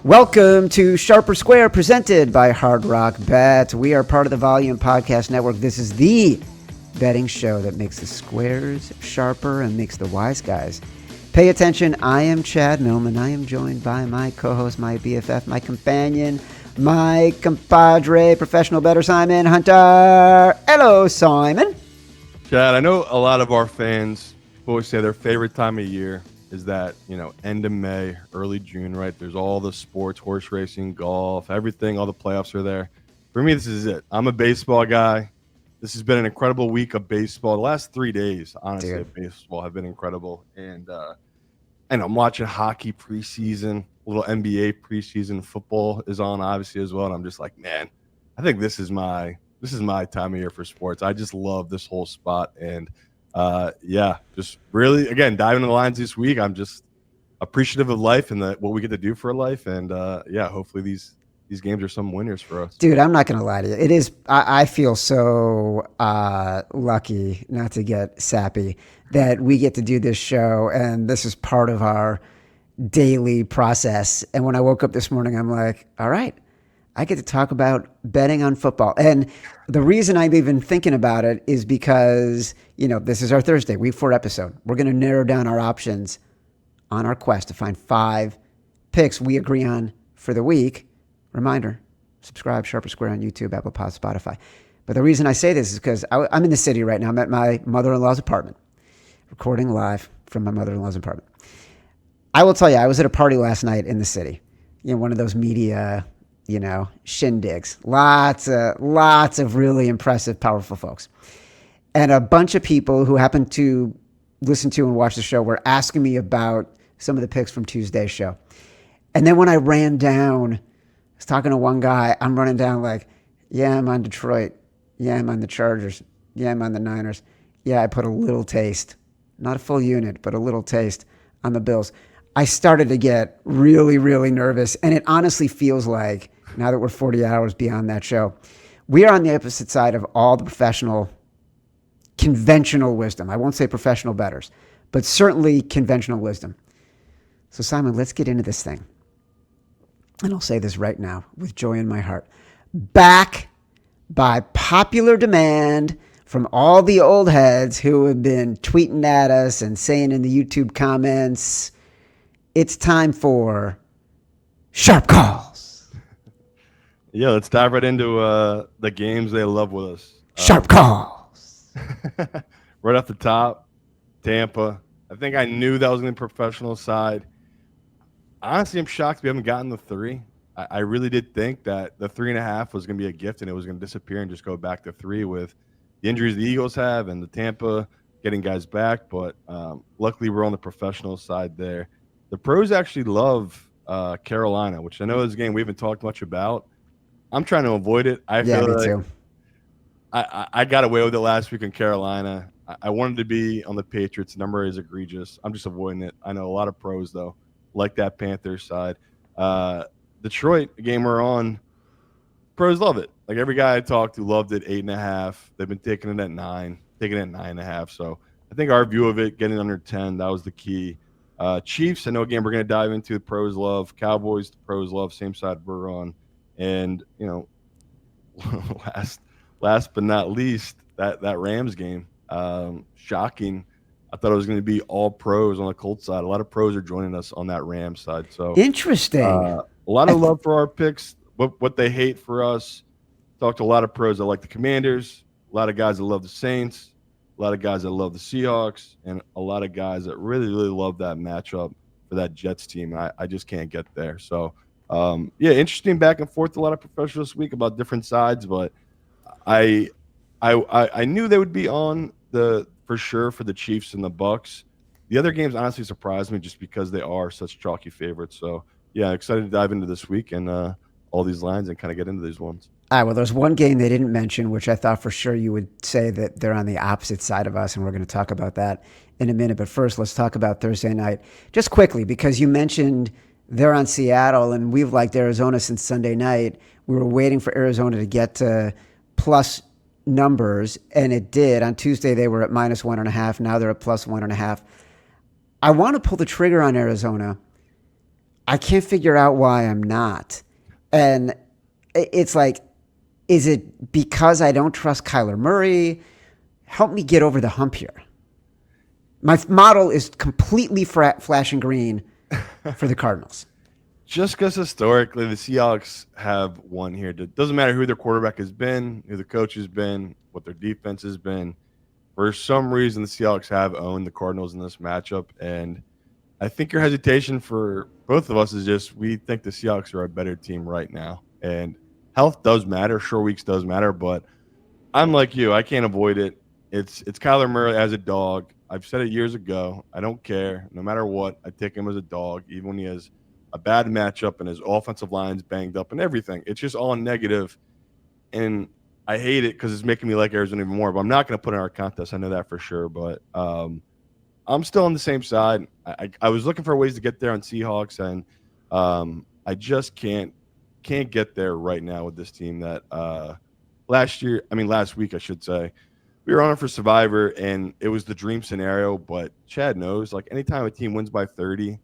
Welcome to Sharper Square, presented by Hard Rock Bet. We are part of the Volume Podcast Network. This is the betting show that makes the squares sharper and makes the wise guys pay attention. I am Chad Millman. I am joined by my co-host, my BFF, my companion, my compadre, professional bettor, Simon Hunter. Hello, Simon. Chad, I know a lot of our fans always say their favorite time of year is that, end of May, early June, right? There's all the sports, horse racing, golf, everything, all the playoffs are there. For me, this is it. I'm a baseball guy. This has been an incredible week of baseball. The last 3 days, honestly, of baseball have been incredible. And I'm watching hockey preseason, a little NBA preseason. Football is on, obviously, as well. And I'm just like, man, I think this is my time of year for sports. I just love this whole spot. And just really, again, diving into the lines this week. I'm just appreciative of life and what we get to do for life. And hopefully these games are some winners for us. Dude, I'm not going to lie to you. It is. I feel so lucky, not to get sappy, that we get to do this show, and this is part of our daily process. And when I woke up this morning, I'm like, all right, I get to talk about betting on football. And the reason I'm even thinking about it is because, this is our Thursday, week 4 episode. We're going to narrow down our options on our quest to find 5 picks we agree on for the week. Reminder, subscribe, Sharper Square on YouTube, Apple Pod, Spotify. But the reason I say this is because I'm in the city right now. I'm at my mother-in-law's apartment, recording live from my mother-in-law's apartment. I will tell you, I was at a party last night in the city. One of those media, shindigs. Lots of really impressive, powerful folks. And a bunch of people who happened to listen to and watch the show were asking me about some of the picks from Tuesday's show. And then when I ran down, I was talking to one guy, I'm running down like, yeah, I'm on Detroit. Yeah, I'm on the Chargers. Yeah, I'm on the Niners. Yeah, I put a little taste, not a full unit, but a little taste on the Bills. I started to get really, really nervous. And it honestly feels like, now that we're 40 hours beyond that show, we are on the opposite side of all the professional, conventional wisdom. I won't say professional bettors, but certainly conventional wisdom. So Simon, let's get into this thing. And I'll say this right now with joy in my heart. Back by popular demand from all the old heads who have been tweeting at us and saying in the YouTube comments, it's time for Sharp Calls. Yeah, let's dive right into the games they love with us. Sharp Calls. Right off the top, Tampa. I think I knew that was going to be professional side. Honestly, I'm shocked we haven't gotten the 3. I really did think that the 3.5 was going to be a gift and it was going to disappear and just go back to 3 with the injuries the Eagles have and the Tampa getting guys back. But luckily, we're on the professional side there. The pros actually love Carolina, which I know is a game we haven't talked much about. I'm trying to avoid it. I feel me like too. I got away with it last week in Carolina. I wanted to be on the Patriots. The number is egregious. I'm just avoiding it. I know a lot of pros, though, like that Panthers side. Detroit, the game we're on, pros love it. Like every guy I talked to loved it, 8.5. They've been taking it at 9, taking it at 9.5. So I think our view of it, getting under 10, that was the key. Chiefs, I know, again, we're going to dive into the pros love. Cowboys, the pros love, same side we're on. And, last but not least, that Rams game, shocking. I thought it was going to be all pros on the Colts side. A lot of pros are joining us on that Rams side. So Interesting. A lot of love for our picks. What they hate for us. Talked to a lot of pros that like the Commanders, a lot of guys that love the Saints, a lot of guys that love the Seahawks, and a lot of guys that really, really love that matchup for that Jets team. And I just can't get there. So, interesting back and forth. A lot of professionals this week about different sides, but I knew they would be on for sure for the Chiefs and the Bucs. The other games honestly surprised me just because they are such chalky favorites. So, yeah, excited to dive into this week and all these lines and kind of get into these ones. All right, well, there's one game they didn't mention, which I thought for sure you would say that they're on the opposite side of us, and we're going to talk about that in a minute. But first, let's talk about Thursday night. Just quickly, because you mentioned they're on Seattle, and we've liked Arizona since Sunday night. We were waiting for Arizona to get to plus numbers, and it did. On Tuesday, they were at minus 1.5. Now they're at plus 1.5. I want to pull the trigger on Arizona I can't figure out why I'm not. And it's like, is it because I don't trust Kyler Murray? Help me get over the hump here. My model is completely flashing green for the Cardinals. Just because historically the Seahawks have won here. It doesn't matter who their quarterback has been, who the coach has been, what their defense has been. For some reason, the Seahawks have owned the Cardinals in this matchup. And I think your hesitation for both of us is just we think the Seahawks are a better team right now. And health does matter. Short weeks does matter. But I'm like you. I can't avoid it. It's Kyler Murray as a dog. I've said it years ago. I don't care. No matter what, I take him as a dog, even when he has a bad matchup and his offensive line's banged up and everything. It's just all negative, and I hate it because it's making me like Arizona even more. But I'm not going to put in our contest. I know that for sure. But I'm still on the same side. I was looking for ways to get there on Seahawks, and I just can't get there right now with this team. That last week, I should say, we were on it for Survivor, and it was the dream scenario. But Chad knows, like anytime a team wins by 30,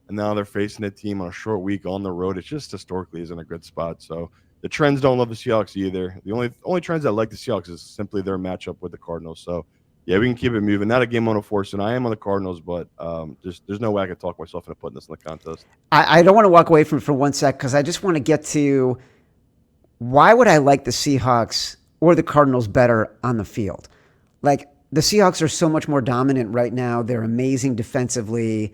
and now they're facing a team on a short week on the road, it just historically isn't a good spot. So the trends don't love the Seahawks either. The only trends that like the Seahawks is simply their matchup with the Cardinals. So yeah, we can keep it moving. Not a game on a force, and I am on the Cardinals, but there's no way I can talk myself into putting this in the contest. I don't want to walk away from it for 1 sec because I just want to get to why would I like the Seahawks or the Cardinals better on the field? Like the Seahawks are so much more dominant right now. They're amazing defensively.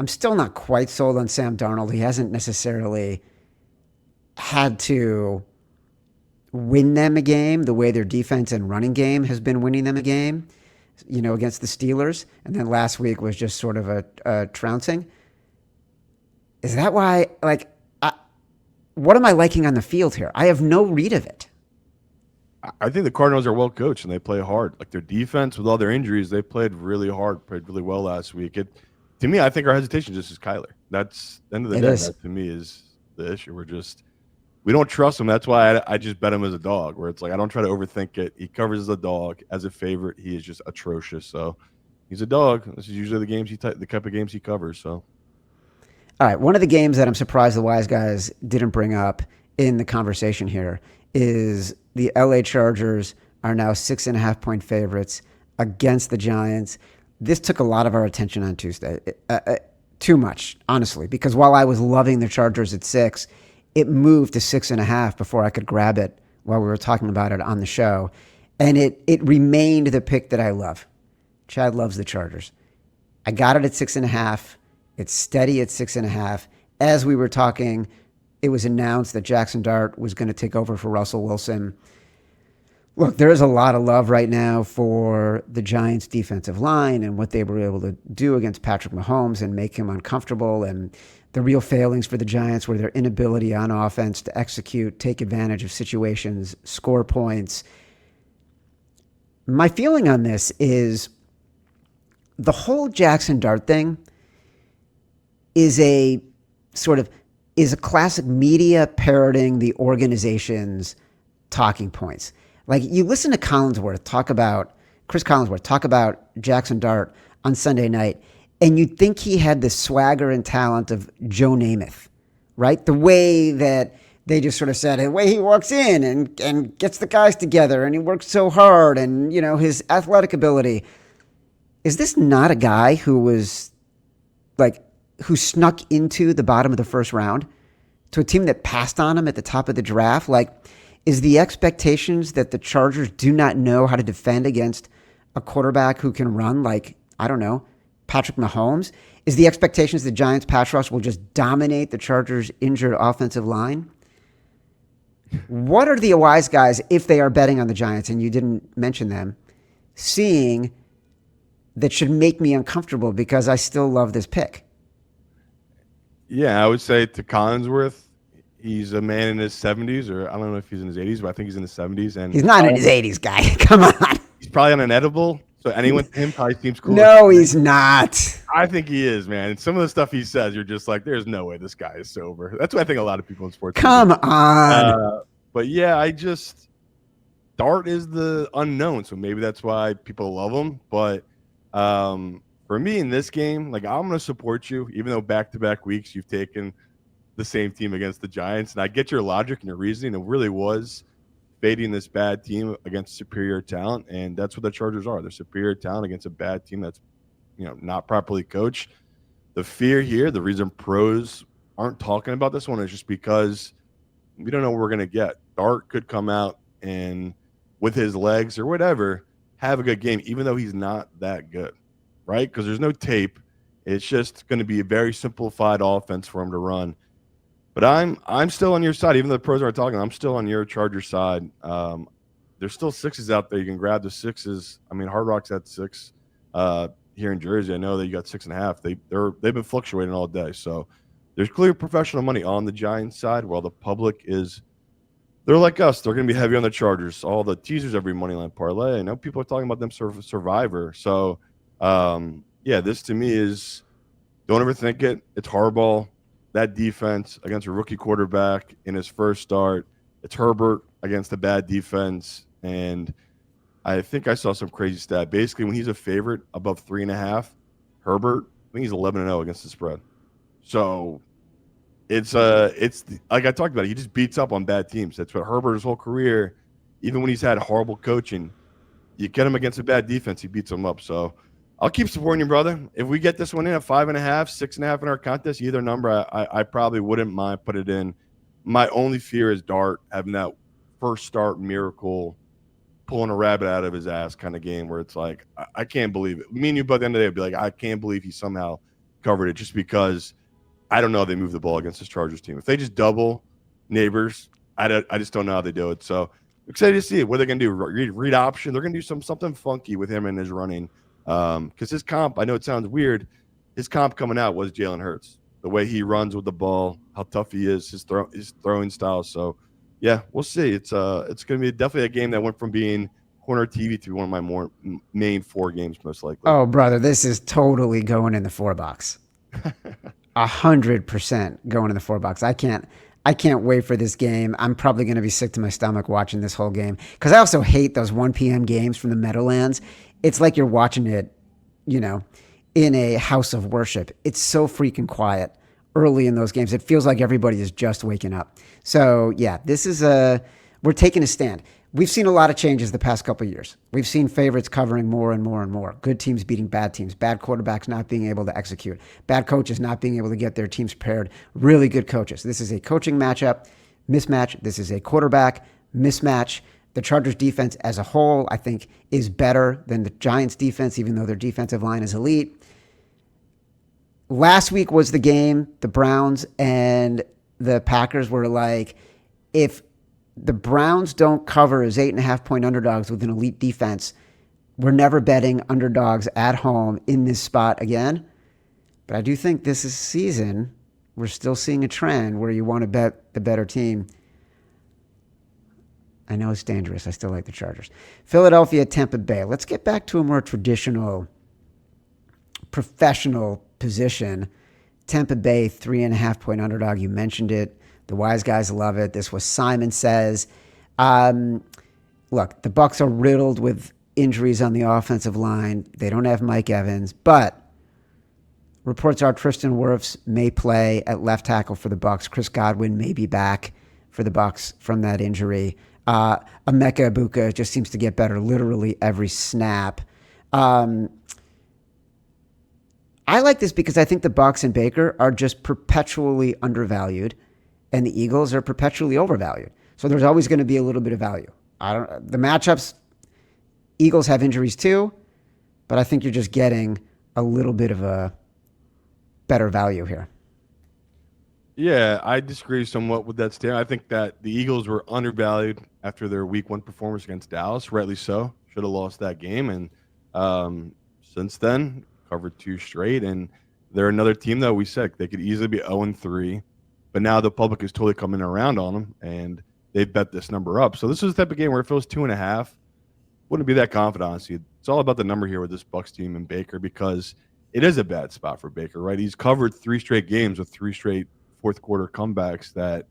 I'm still not quite sold on Sam Darnold. He hasn't necessarily had to win them a game the way their defense and running game has been winning them a game, against the Steelers. And then last week was just sort of a trouncing. Is that why, what am I liking on the field here? I have no read of it. I think the Cardinals are well coached and they play hard. Like their defense, with all their injuries, they played really hard, played really well last week. To me, I think our hesitation just is Kyler. That's the end of the day. That to me is the issue. We don't trust him. That's why I just bet him as a dog. Where it's like I don't try to overthink it. He covers as a dog. As a favorite, he is just atrocious. So he's a dog. This is usually the type of games he covers. So. All right, one of the games that I'm surprised the wise guys didn't bring up in the conversation here is the LA Chargers are now 6.5-point favorites against the Giants. This took a lot of our attention on Tuesday. Too much, honestly, because while I was loving the Chargers at 6, it moved to 6.5 before I could grab it while we were talking about it on the show. And it remained the pick that I love. Chad loves the Chargers. I got it at 6.5. It's steady at 6.5. As we were talking, it was announced that Jackson Dart was going to take over for Russell Wilson. Look, there is a lot of love right now for the Giants' defensive line and what they were able to do against Patrick Mahomes and make him uncomfortable. And the real failings for the Giants were their inability on offense to execute, take advantage of situations, score points. My feeling on this is the whole Jackson Dart thing is a classic media parroting the organization's talking points. Like you listen to Chris Collinsworth talk about Jackson Dart on Sunday night, and you'd think he had the swagger and talent of Joe Namath, right? The way that they just sort of said, the way he walks in and gets the guys together and he works so hard and, his athletic ability. Is this not a guy who snuck into the bottom of the first round to a team that passed on him at the top of the draft? Is the expectations that the Chargers do not know how to defend against a quarterback who can run Patrick Mahomes? Is the expectations the Giants pass rush will just dominate the Chargers' injured offensive line? What are the wise guys, if they are betting on the Giants, and you didn't mention them, seeing that should make me uncomfortable because I still love this pick? Yeah, I would say to Collinsworth, he's a man in his 70s, or I don't know if he's in his 80s, but I think he's in his 70s. And he's not in his 80s, guy. Come on. He's probably on an edible, so anyone to him probably seems cool. No, he's not. I think he is, man. And some of the stuff he says, you're just like, there's no way this guy is sober. That's what I think a lot of people in sports. Come on. But yeah, Dart is the unknown, so maybe that's why people love him. But for for me in this game, like I'm going to support you, even though back-to-back weeks you've taken the same team against the Giants. And I get your logic and your reasoning. It really was fading this bad team against superior talent. And that's what the Chargers are. They're superior talent against a bad team that's, not properly coached. The fear here, the reason pros aren't talking about this one is just because we don't know what we're going to get. Dart could come out and with his legs or whatever, have a good game, even though he's not that good, right? Because there's no tape. It's just going to be a very simplified offense for him to run. But I'm still on your side, even though the pros aren't talking. I'm still on your Charger side. There's still sixes out there. You can grab the sixes. I mean, Hard Rock's at 6 here in Jersey. I know that you got 6.5. They've been fluctuating all day. So there's clear professional money on the Giants side, while the public is. They're like us. They're going to be heavy on the Chargers. All the teasers, every money line parlay. I know people are talking about them sort of Survivor. So, this to me is don't overthink it. It's Harbaugh. That defense against a rookie quarterback in his first start. It's Herbert against a bad defense. And I think I saw some crazy stat. Basically, when he's a favorite above 3.5, Herbert, I think he's 11-0 against the spread. So it's like I talked about, he just beats up on bad teams. That's what Herbert his whole career, even when he's had horrible coaching, you get him against a bad defense, he beats them up. So I'll keep supporting you, brother. If we get this one in at 5.5, 6.5 in our contest, either number, I probably wouldn't mind put it in. My only fear is Dart having that first start miracle, pulling a rabbit out of his ass kind of game where it's like, I can't believe it. Me and you, by the end of the day, would be like, I can't believe he somehow covered it just because I don't know how they move the ball against this Chargers team. If they just double Neighbors, I just don't know how they do it. So excited to see it. What they're going to do, read option. They're going to do something funky with him and his running. Because his comp, I know it sounds weird, his comp coming out was Jalen Hurts. The way he runs with the ball, how tough he is, his throwing style. So, yeah, we'll see. It's going to be definitely a game that went from being corner TV to one of my main 4 games, most likely. Oh, brother, this is totally going in the 4 box. 100% going in the 4 box. I can't wait for this game. I'm probably going to be sick to my stomach watching this whole game because I also hate those 1 p.m. games from the Meadowlands. It's like you're watching it, in a house of worship. It's so freaking quiet early in those games. It feels like everybody is just waking up. So, yeah, we're taking a stand. We've seen a lot of changes the past couple of years. We've seen favorites covering more and more and more. Good teams beating bad teams. Bad quarterbacks not being able to execute. Bad coaches not being able to get their teams prepared. Really good coaches. This is a coaching mismatch. This is a quarterback mismatch. The Chargers defense as a whole, I think, is better than the Giants defense, even though their defensive line is elite. Last week was the game. The Browns and the Packers were like, if the Browns don't cover as 8.5-point underdogs with an elite defense, we're never betting underdogs at home in this spot again. But I do think this is season. We're still seeing a trend where you want to bet the better team. I know it's dangerous. I still like the Chargers. Philadelphia, Tampa Bay. Let's get back to a more traditional, professional position. Tampa Bay, 3.5-point underdog. You mentioned it. The wise guys love it. This was Simon Says. Look, the Bucs are riddled with injuries on the offensive line. They don't have Mike Evans, but reports are Tristan Wirfs may play at left tackle for the Bucs. Chris Godwin may be back for the Bucs from that injury. Emeka Egbuka just seems to get better literally every snap. I like this because I think the Bucs and Baker are just perpetually undervalued, and the Eagles are perpetually overvalued. So there's always going to be a little bit of value. The matchups, Eagles have injuries too, but I think you're just getting a little bit of a better value here. Yeah, I disagree somewhat with that statement. I think that the Eagles were undervalued after their Week 1 performance against Dallas, rightly so. Should have lost that game, and since then covered 2 straight. And they're another team that we said they could easily be 0-3, but now the public is totally coming around on them, and they bet this number up. So this is the type of game where if it was 2.5, wouldn't be that confident, honestly. It's all about the number here with this Bucs team and Baker because it is a bad spot for Baker, right? He's covered 3 straight games with 3 straight fourth quarter comebacks. That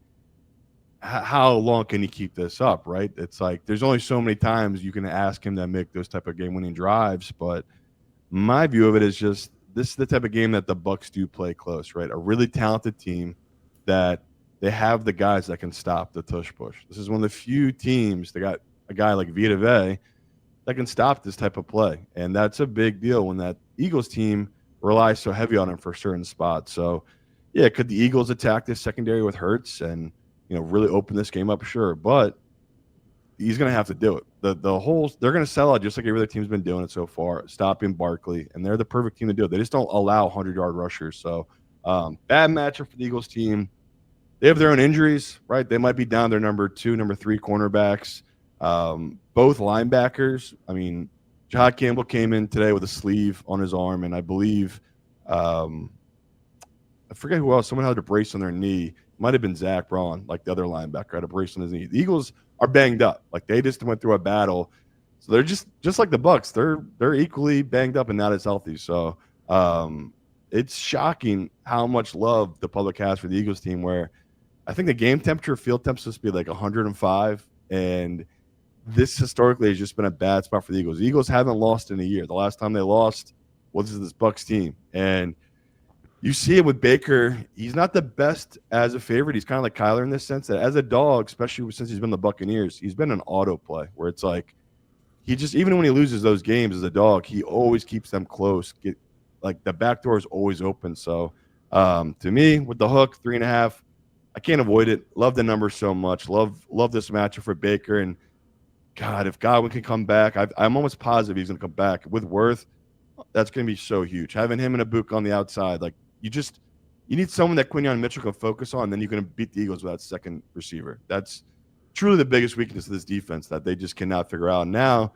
how long can he keep this up, right? It's like there's only so many times you can ask him to make those type of game winning drives, but My view of it is just this is the type of game that the Bucs do play close, right? A really talented team that they have the guys that can stop the tush push. This is one of the few teams that got a guy like Vita Vea that can stop this type of play. And that's a big deal when that Eagles team relies so heavy on him for certain spots. So, yeah, could the Eagles attack this secondary with Hurts and, really open this game up? Sure. But he's going to have to do it. The whole they're going to sell out just like every other team's been doing it so far, stopping Barkley, and they're the perfect team to do it. They just don't allow 100-yard rushers. So, bad matchup for the Eagles team. They have their own injuries, right? They might be down their number 2, number 3 cornerbacks. Both linebackers. I mean, Jahad Campbell came in today with a sleeve on his arm, and I believe I forget who else. Someone had a brace on their knee. It might have been Zach Braun, like the other linebacker, had a brace on his knee. The Eagles are banged up. Like they just went through a battle, so they're just like the Bucs. They're equally banged up and not as healthy. So it's shocking how much love the public has for the Eagles team. Where I think the game temperature, field temp, is supposed to be like 105, and this historically has just been a bad spot for the Eagles. The Eagles haven't lost in a year. The last time they lost was this Bucs team, and you see it with Baker. He's not the best as a favorite. He's kind of like Kyler in this sense that as a dog, especially since he's been the Buccaneers, he's been an autoplay where it's like he just, even when he loses those games as a dog, he always keeps them close. Like the back door is always open. So to me, with the hook, 3.5, I can't avoid it. Love the number so much. Love this matchup for Baker. And God, if Godwin can come back, I'm almost positive he's going to come back with Worth. That's going to be so huge. Having him and Abuka on the outside, like you need someone that Quinyon Mitchell can focus on, and then you're going to beat the Eagles with that second receiver. That's truly the biggest weakness of this defense that they just cannot figure out. Now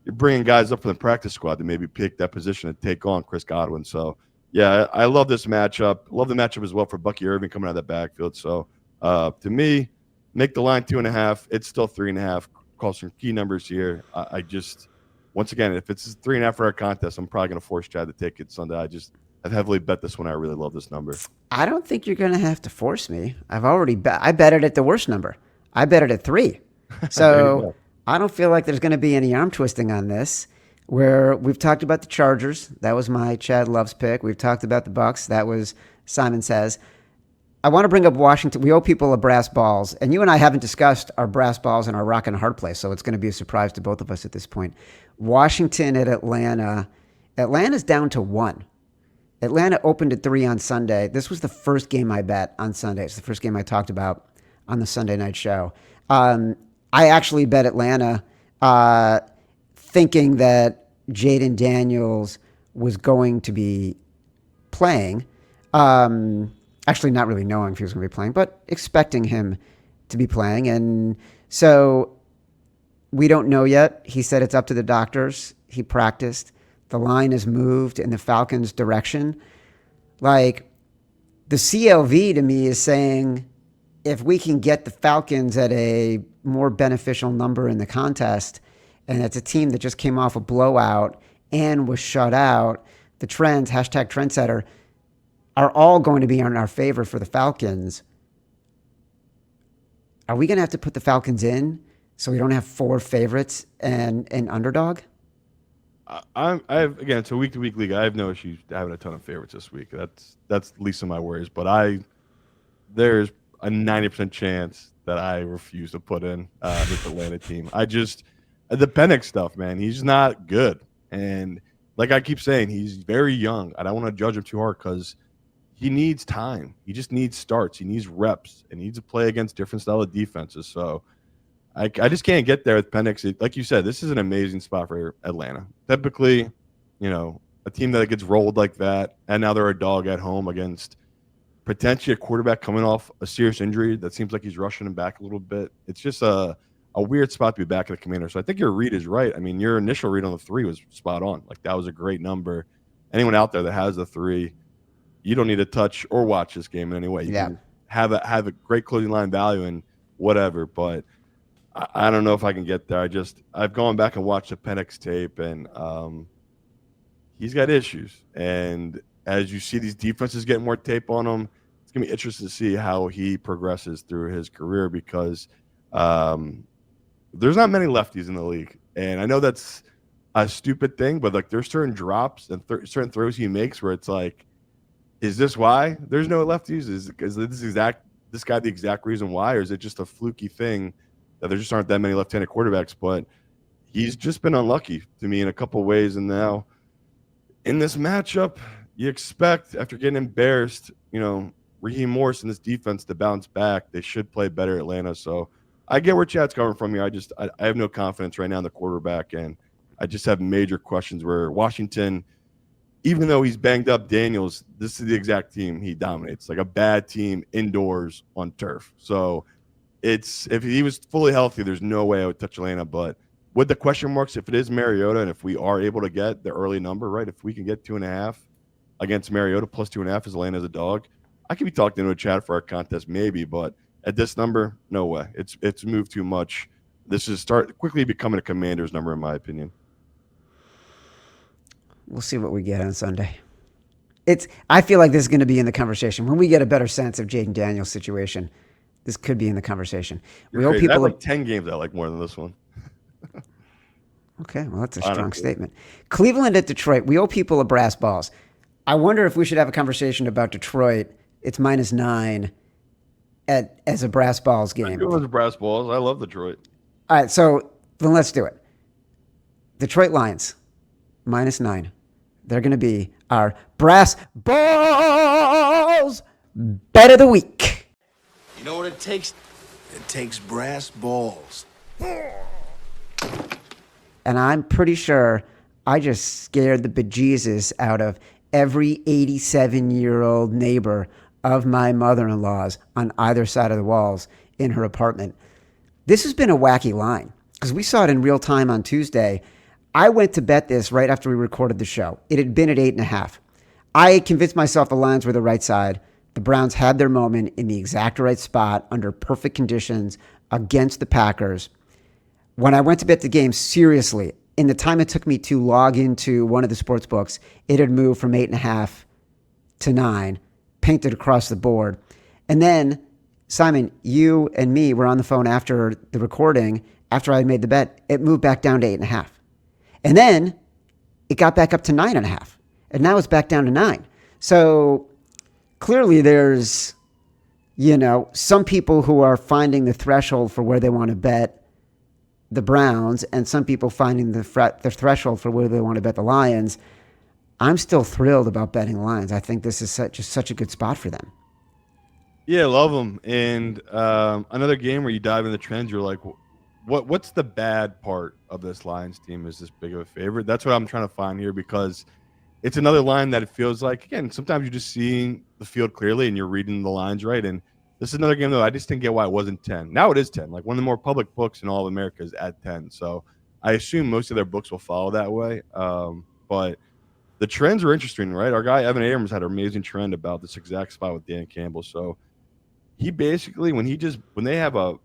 you're bringing guys up from the practice squad to maybe pick that position and take on Chris Godwin. So, yeah, I love this matchup. Love the matchup as well for Bucky Irving coming out of that backfield. So, to me, make the line 2.5. It's still 3.5. Call some key numbers here. I just, once again, if it's 3.5 for our contest, I'm probably going to force Chad to take it Sunday. I've heavily bet this one. I really love this number. I don't think you're going to have to force me. I've already bet. I bet it at the worst number. I bet it at 3. So I don't feel like there's going to be any arm twisting on this. Where we've talked about the Chargers. That was my Chad Loves pick. We've talked about the Bucs. That was Simon Says. I want to bring up Washington. We owe people a brass balls. And you and I haven't discussed our brass balls and our rock and hard play. So it's going to be a surprise to both of us at this point. Washington at Atlanta. Atlanta's down to 1. Atlanta opened at 3 on Sunday. This was the first game I bet on Sunday. It's the first game I talked about on the Sunday night show. I actually bet Atlanta thinking that Jaden Daniels was going to be playing. Actually, not really knowing if he was going to be playing, but expecting him to be playing. And so we don't know yet. He said it's up to the doctors. He practiced. The line has moved in the Falcons' direction. Like, the CLV to me is saying if we can get the Falcons at a more beneficial number in the contest, and it's a team that just came off a blowout and was shut out, the trends, hashtag trendsetter, are all going to be in our favor for the Falcons. Are we going to have to put the Falcons in so we don't have 4 favorites and an underdog? I have, again, it's a week-to-week league. I have no issues having a ton of favorites this week. That's the least of my worries. But there's a 90% chance that I refuse to put in this Atlanta team. The Penix stuff, man, he's not good. And like I keep saying, he's very young. I don't want to judge him too hard because he needs time. He just needs starts. He needs reps. And he needs to play against different style of defenses. So I just can't get there with Penix. Like you said, this is an amazing spot for Atlanta. Typically, a team that gets rolled like that, and now they're a dog at home against potentially a quarterback coming off a serious injury that seems like he's rushing him back a little bit. It's just a weird spot to be back at the Commanders. So I think your read is right. I mean, your initial read on the 3 was spot on. Like, that was a great number. Anyone out there that has the 3, you don't need to touch or watch this game in any way. You can have a great closing line value and whatever, but I don't know if I can get there. I've gone back and watched the Penix tape, and he's got issues. And as you see these defenses getting more tape on him, it's going to be interesting to see how he progresses through his career because there's not many lefties in the league. And I know that's a stupid thing, but like there's certain drops and certain throws he makes where it's like, is this why there's no lefties? Is this guy the exact reason why, or is it just a fluky thing that there just aren't that many left-handed quarterbacks? But he's just been unlucky to me in a couple of ways, and now in this matchup, you expect after getting embarrassed, Raheem Morris and this defense to bounce back. They should play better Atlanta. So I get where Chad's coming from here. I have no confidence right now in the quarterback, and I just have major questions where Washington, even though he's banged up Daniels, this is the exact team he dominates, like a bad team indoors on turf. So if he was fully healthy, there's no way I would touch Atlanta. But with the question marks, if it is Mariota and if we are able to get the early number, right, if we can get 2.5 against Mariota plus 2.5 as Atlanta as a dog, I could be talking to a Chad for our contest maybe, but at this number, no way. It's moved too much. This is quickly becoming a Commanders number in my opinion. We'll see what we get on Sunday. I feel like this is going to be in the conversation when we get a better sense of Jaden Daniels' situation. This could be in the conversation. We hope people like 10 games I like more than this one. Okay, well, that's a strong statement. Cleveland at Detroit. We owe people a brass balls. I wonder if we should have a conversation about Detroit. It's -9 as a brass balls game. It was brass balls. I love Detroit. All right, so then let's do it. Detroit Lions, -9. They're going to be our brass balls bet of the week. You know what it takes? It takes brass balls. And I'm pretty sure I just scared the bejesus out of every 87-year-old neighbor of my mother-in-law's on either side of the walls in her apartment. This has been a wacky line because we saw it in real time on Tuesday. I went to bet this right after we recorded the show. It had been at 8.5. I convinced myself the Lions were the right side. The Browns had their moment in the exact right spot under perfect conditions against the Packers. When I went to bet the game, seriously, in the time it took me to log into one of the sports books, it had moved from 8.5 to 9, painted across the board. And then, Simon, you and me were on the phone after the recording, after I made the bet, it moved back down to 8.5. And then it got back up to 9.5. And now it's back down to 9. So clearly there's, some people who are finding the threshold for where they want to bet the Browns and some people finding the threshold for where they want to bet the Lions. I'm still thrilled about betting the Lions. I think this is such a good spot for them. Yeah, love them. And another game where you dive in the trends, you're like, what's the bad part of this Lions team is this big of a favorite? That's what I'm trying to find here because it's another line that it feels like, again, sometimes you're just seeing the field clearly and you're reading the lines right. And this is another game, though, I just didn't get why it wasn't 10. Now it is 10. Like one of the more public books in all of America is at 10. So I assume most of their books will follow that way. But the trends are interesting, right? Our guy, Evan Abrams, had an amazing trend about this exact spot with Dan Campbell. So he basically, when they have a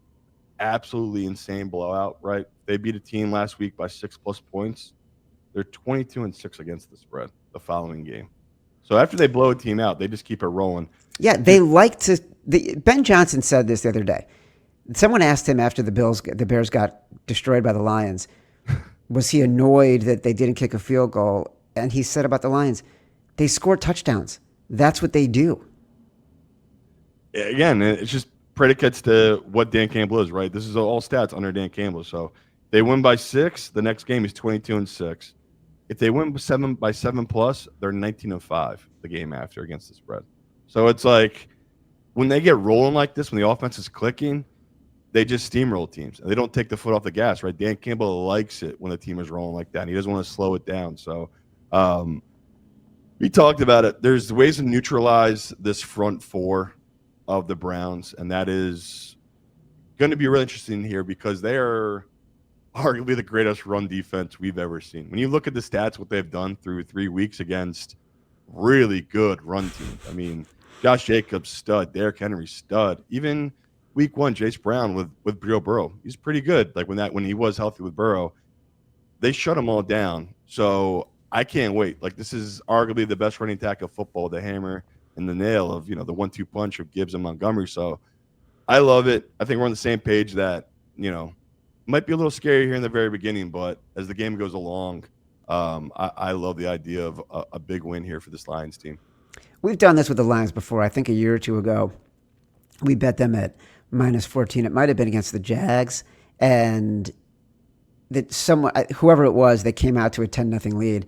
absolutely insane blowout, right? They beat a team last week by 6+ points. They're 22-6 against the spread the following game. So after they blow a team out, they just keep it rolling. Yeah, they like to. Ben Johnson said this the other day. Someone asked him after the Bears got destroyed by the Lions, was he annoyed that they didn't kick a field goal? And he said about the Lions, they score touchdowns. That's what they do. Again, it's just predicates to what Dan Campbell is, right? This is all stats under Dan Campbell. So they win by 6. The next game is 22-6. If they win by 7+, they're 19-5 the game after against the spread. So it's like when they get rolling like this, when the offense is clicking, they just steamroll teams. They don't take the foot off the gas, right? Dan Campbell likes it when the team is rolling like that. And he doesn't want to slow it down. So we talked about it. There's ways to neutralize this front four of the Browns, and that is going to be really interesting here because they are arguably the greatest run defense we've ever seen. When you look at the stats, what they've done through 3 weeks against really good run teams. I mean, Josh Jacobs, stud. Derrick Henry, stud. Even week 1, Jace Brown with Joe Burrow. He's pretty good. Like when he was healthy with Burrow, they shut them all down. So I can't wait. Like this is arguably the best running attack of football, the hammer and the nail of, the 1-2 punch of Gibbs and Montgomery. So I love it. I think we're on the same page that, might be a little scary here in the very beginning, but as the game goes along, I love the idea of a big win here for this Lions team. We've done this with the Lions before. I think a year or two ago, we bet them at -14. It might have been against the Jags, and that whoever it was, they came out to a 10-0 lead,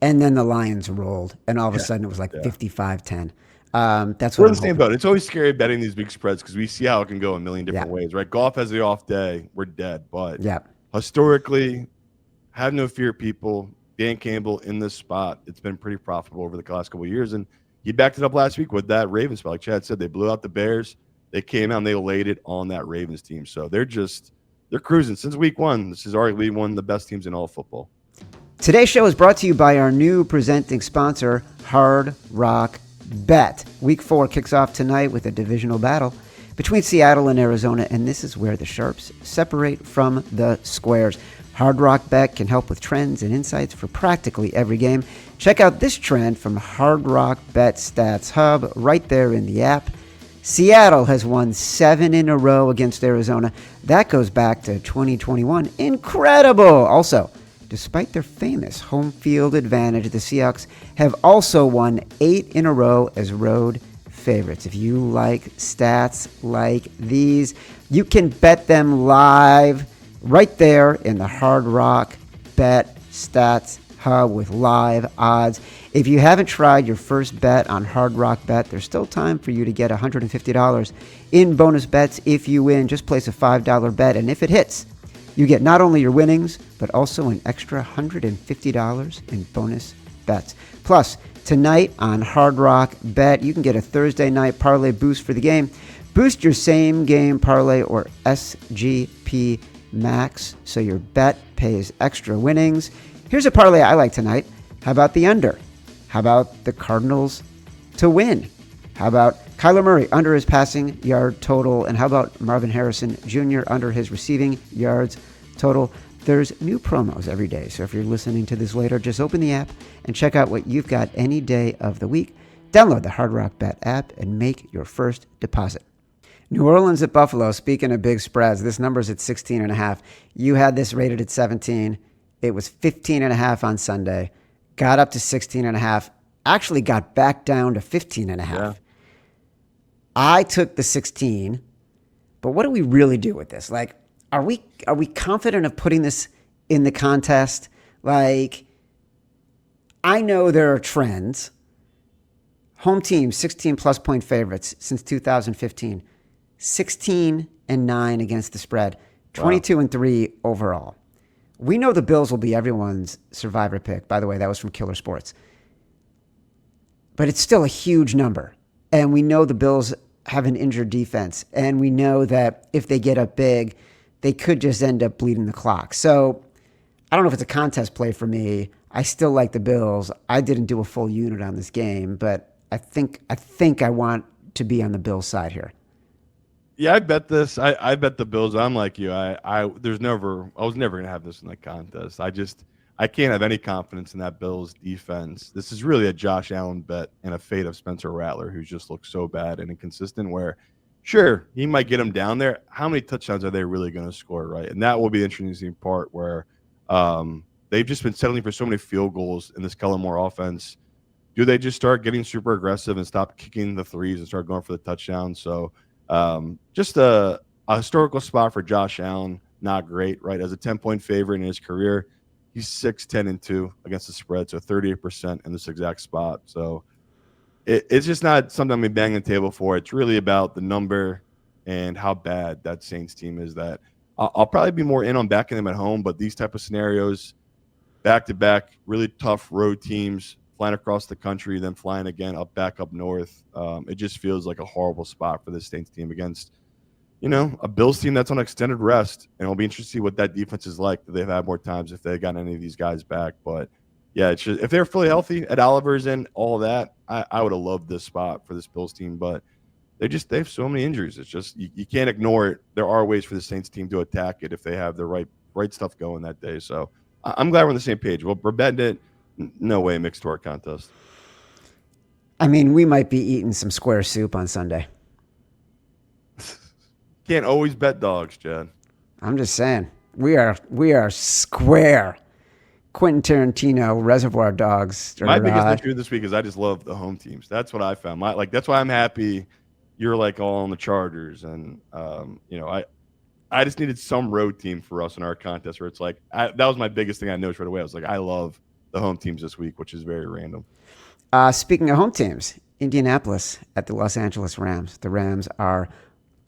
and then the Lions rolled, and all of a sudden it was like 55-10. That's what We're I'm the same hoping. boat. It's always scary betting these big spreads because we see how it can go a million different ways, right? Golf has the off day, we're dead. But historically, have no fear, people. Dan Campbell in this spot, it's been pretty profitable over the last couple of years, and he backed it up last week with that Ravens spot. Like Chad said, they blew out the Bears. They came out and they laid it on that Ravens team. So they're cruising since week one. This is arguably one of the best teams in all football. Today's show is brought to you by our new presenting sponsor, Hard Rock Bet. Week 4 kicks off tonight with a divisional battle between Seattle and Arizona, and this is where the sharps separate from the squares. Hard Rock Bet can help with trends and insights for practically every game. Check out this trend from Hard Rock Bet Stats Hub right there in the app. Seattle has won 7 in a row against Arizona. That goes back to 2021. Incredible! Also, despite their famous home field advantage, the Seahawks have also won 8 in a row as road favorites. If you like stats like these, you can bet them live right there in the Hard Rock Bet Stats Hub with live odds. If you haven't tried your first bet on Hard Rock Bet, there's still time for you to get $150 in bonus bets if you win. Just place a $5 bet, and if it hits, you get not only your winnings, but also an extra $150 in bonus bets. Plus, tonight on Hard Rock Bet, you can get a Thursday night parlay boost for the game. Boost your same game parlay or SGP Max so your bet pays extra winnings. Here's a parlay I like tonight. How about the under? How about the Cardinals to win? How about Kyler Murray under his passing yard total? And how about Marvin Harrison Jr. under his receiving yards total? There's new promos every day. So if you're listening to this later, just open the app and check out what you've got any day of the week. Download the Hard Rock Bet app and make your first deposit. New Orleans at Buffalo. Speaking of big spreads, this number's at 16.5. You had this rated at 17. It was 15.5 on Sunday. Got up to 16.5. Actually got back down to 15.5. Yeah. I took the 16. But what do we really do with this? Like, are we confident of putting this in the contest? Like, I know there are trends. Home team, 16-plus point favorites since 2015. 16-9 against the spread. 22-3 overall. We know the Bills will be everyone's survivor pick. By the way, that was from Killer Sports. But it's still a huge number. And we know the Bills have an injured defense. And we know that if they get up big, they could just end up bleeding the clock. So I don't know if it's a contest play for me. I still like the Bills. I didn't do a full unit on this game, but I think I want to be on the Bills side here. Yeah, I bet this. I bet the Bills. I'm like you. I was never gonna have this in the contest. I can't have any confidence in that Bills defense. This is really a Josh Allen bet and a fate of Spencer Rattler, who's just looked so bad and inconsistent. Where, sure, he might get them down there. How many touchdowns are they really going to score, right? And that will be the interesting part where they've just been settling for so many field goals in this Kellen Moore offense. Do they just start getting super aggressive and stop kicking the threes and start going for the touchdowns? So just a historical spot for Josh Allen. Not great, right? As a 10-point favorite in his career, he's 6-10-2 against the spread, so 38% in this exact spot. So it's just not something I'm banging the table for. It's really about the number and how bad that Saints team is. That I'll probably be more in on backing them at home, but these type of scenarios, back-to-back, really tough road teams, flying across the country, then flying again back up north. It just feels like a horrible spot for this Saints team against, a Bills team that's on extended rest. And it'll be interesting to see what that defense is like. Do they've had more times if they've gotten any of these guys back? But yeah, it's just, if they're fully healthy, Ed Oliver's in, all that, I would have loved this spot for this Bills team. But they have so many injuries. It's just you can't ignore it. There are ways for the Saints team to attack it if they have the right stuff going that day. So I'm glad we're on the same page. Well, we're betting it. No way mixed to our contest. I mean, we might be eating some square soup on Sunday. Can't always bet dogs, Chad. I'm just saying. We are square. Quentin Tarantino Reservoir Dogs. My biggest issue this week is I just love the home teams. That's what I found. That's why I'm happy you're like all on the Chargers, and I just needed some road team for us in our contest where it's like that was my biggest thing I noticed right away. I was like, I love the home teams this week, which is very random. Speaking of home teams, Indianapolis at the Los Angeles Rams. The Rams are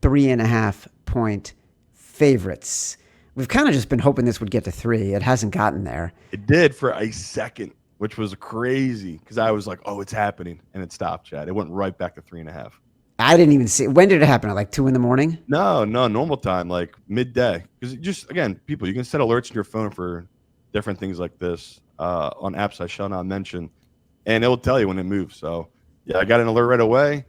3.5-point favorites. We've kind of just been hoping this would get to 3. It hasn't gotten there. It did for a second, which was crazy because I was like, oh, it's happening. And it stopped, Chad. It went right back to 3.5. I didn't even see. When did it happen? At like 2 a.m? No, normal time, like midday. Because just, again, people, you can set alerts in your phone for different things like this on apps I shall not mention. And it will tell you when it moves. So, yeah, I got an alert right away.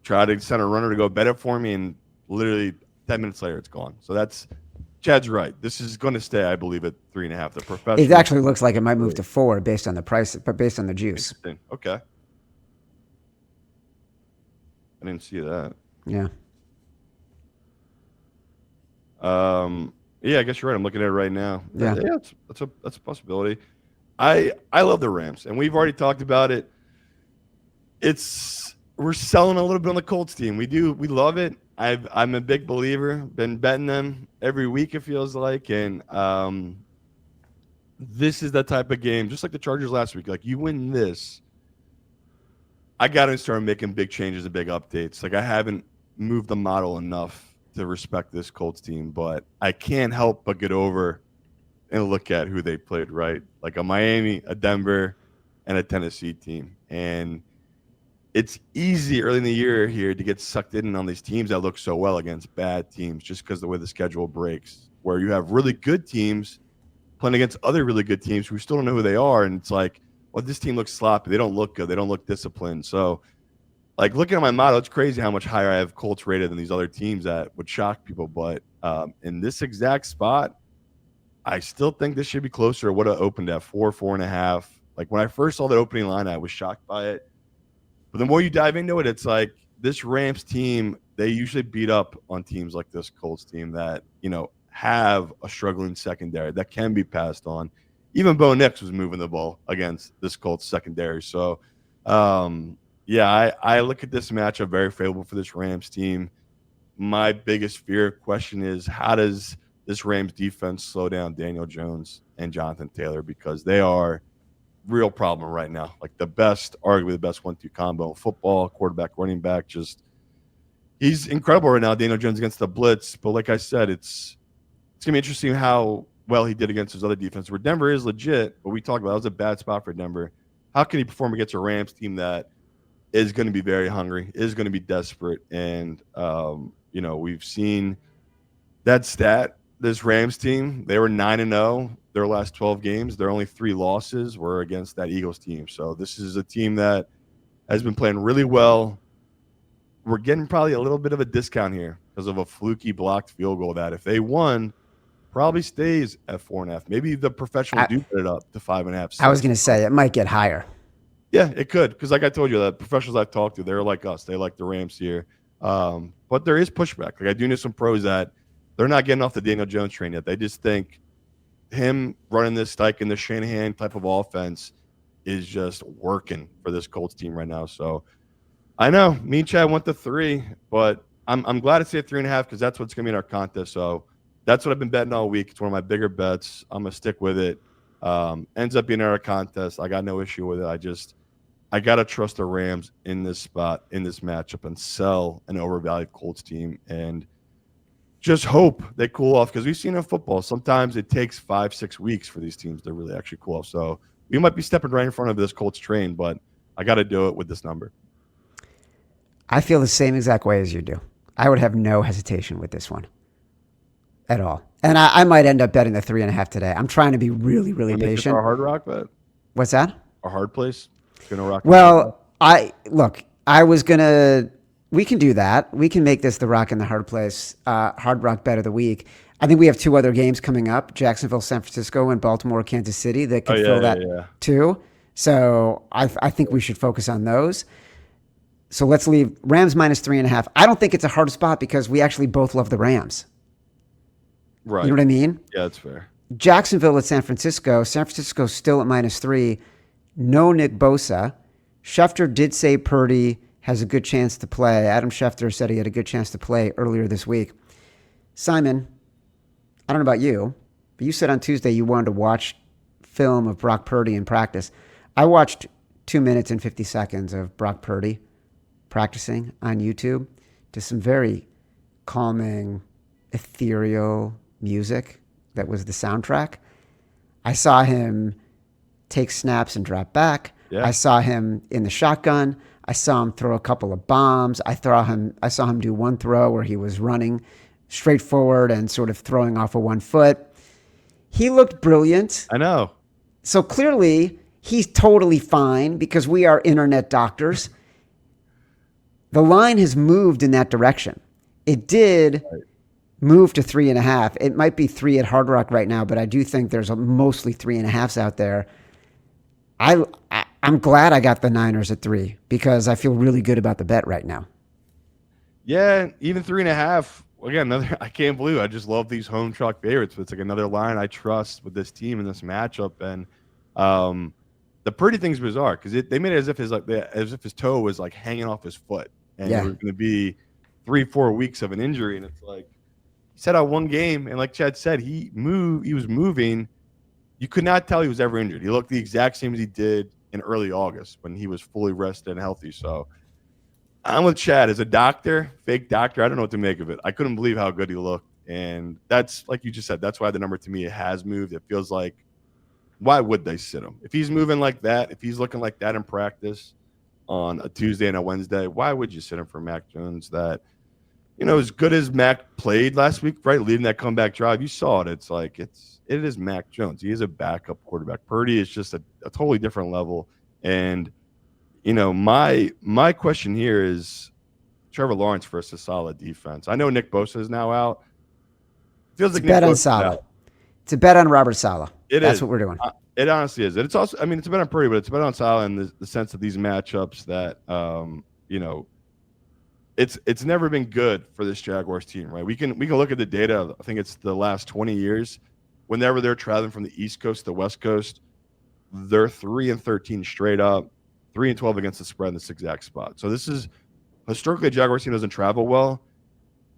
Tried to send a runner to go bet it for me. And literally 10 minutes later, it's gone. So Chad's right. This is going to stay, I believe, at 3.5. The professional. It actually looks like it might move to 4 based on the price, but based on the juice. Interesting. Okay. I didn't see that. Yeah. Yeah, I guess you're right. I'm looking at it right now. Yeah. That's a possibility. I love the Rams, and we've already talked about it. We're selling a little bit on the Colts team. We love it. I'm a big believer. Been betting them every week, it feels like, and this is that type of game, just like the Chargers last week. Like, you win this, I got to start making big changes and big updates. Like, I haven't moved the model enough to respect this Colts team, but I can't help but get over and look at who they played, right? Like a Miami, a Denver, and a Tennessee team. And it's easy early in the year here to get sucked in on these teams that look so well against bad teams just because of the way the schedule breaks, where you have really good teams playing against other really good teams who still don't know who they are. And it's like, well, this team looks sloppy. They don't look good. They don't look disciplined. So, like, looking at my model, it's crazy how much higher I have Colts rated than these other teams that would shock people. But in this exact spot, I still think this should be closer. It would have opened at 4.5. Like, when I first saw that opening line, I was shocked by it. But the more you dive into it, it's like this Rams team, they usually beat up on teams like this Colts team that, have a struggling secondary that can be passed on. Even Bo Nix was moving the ball against this Colts secondary. So, I look at this matchup very favorable for this Rams team. My biggest question is, how does this Rams defense slow down Daniel Jones and Jonathan Taylor? Because they are real problem right now. Like arguably the best 1-2 combo in football, quarterback, running back. He's incredible right now, Daniel Jones against the blitz. But like I said, it's going to be interesting how well he did against his other defense, where Denver is legit, but we talked about that was a bad spot for Denver. How can he perform against a Rams team that is going to be very hungry, is going to be desperate? And, we've seen that stat. This Rams team, they were 9-0 their last 12 games. Their only 3 losses were against that Eagles team. So this is a team that has been playing really well. We're getting probably a little bit of a discount here because of a fluky blocked field goal that if they won, probably stays at 4.5. Maybe the professionals do put it up to 5.5. 6. I was going to say it might get higher. Yeah, it could, because like I told you, the professionals I've talked to, they're like us. They like the Rams here. But there is pushback. Like, I do know some pros that they're not getting off the Daniel Jones train yet. They just think him running this Steichen, this Shanahan type of offense is just working for this Colts team right now. So I know me and Chad went to 3, but I'm glad to see it 3.5 because that's what's going to be in our contest. So that's what I've been betting all week. It's one of my bigger bets. I'm going to stick with it. Ends up being our contest. I got no issue with it. I got to trust the Rams in this spot, in this matchup, and sell an overvalued Colts team and just hope they cool off, because we've seen in football, sometimes it takes 5-6 weeks for these teams to really actually cool off. So we might be stepping right in front of this Colts train, but I got to do it with this number. I feel the same exact way as you do. I would have no hesitation with this one at all. And I might end up betting the 3.5 today. I'm trying to be really, really patient. Our hard rock bet? What's that? Our hard place? Gonna rock. Well, we can do that. We can make this the rock in the hard place, hard rock bet of the week. I think we have 2 other games coming up: Jacksonville, San Francisco, and Baltimore, Kansas City. That could fill that too. So I think we should focus on those. So let's leave Rams minus 3.5. I don't think it's a hard spot because we actually both love the Rams. Right. You know what I mean? Yeah, that's fair. Jacksonville at San Francisco. San Francisco's still at -3. No Nick Bosa. Schefter did say Purdy has a good chance to play. Adam Schefter said he had a good chance to play earlier this week. Simon, I don't know about you, but you said on Tuesday you wanted to watch film of Brock Purdy in practice. I watched 2 minutes and 50 seconds of Brock Purdy practicing on YouTube to some very calming, ethereal music that was the soundtrack. I saw him take snaps and drop back. Yeah. I saw him in the shotgun. I saw him throw a couple of bombs. I saw him do one throw where he was running straight forward and sort of throwing off of one foot. He looked brilliant. I know. So clearly he's totally fine because we are internet doctors. The line has moved in that direction. It did move to 3.5. It might be 3 at Hard Rock right now, but I do think there's mostly 3.5s out there. I'm glad I got the Niners at 3 because I feel really good about the bet right now. Yeah, even 3.5. Again, I can't believe it. I just love these home chalk favorites. But it's like another line I trust with this team in this matchup. And the Purdy thing's bizarre because they made it as if his toe was like hanging off his foot, and it was going to be 3-4 weeks of an injury. And it's like he set out one game, and like Chad said, he was moving. You could not tell he was ever injured. He looked the exact same as he did in early August when he was fully rested and healthy. So I'm with Chad as a doctor, fake doctor. I don't know what to make of it. I couldn't believe how good he looked. And that's, like you just said, that's why the number to me has moved. It feels like, why would they sit him? If he's moving like that, if he's looking like that in practice on a Tuesday and a Wednesday, why would you sit him for Mac Jones that, as good as Mac played last week, right, leading that comeback drive, you saw it. It's like it is Mac Jones. He is a backup quarterback. Purdy is just a totally different level. And, my question here is Trevor Lawrence versus a solid defense. I know Nick Bosa is now out. Feels like Nick bet on Saleh. It's a bet on Robert Saleh. That's what we're doing. It honestly is. It's also, it's a bet on Purdy, but it's a bet on Saleh in the sense of these matchups that, it's never been good for this Jaguars team, right? We can look at the data. I think it's the last 20 years. Whenever they're traveling from the East Coast to the West Coast, they're 3-13 straight up, 3-12 against the spread in this exact spot. So this is historically a Jaguars team doesn't travel well,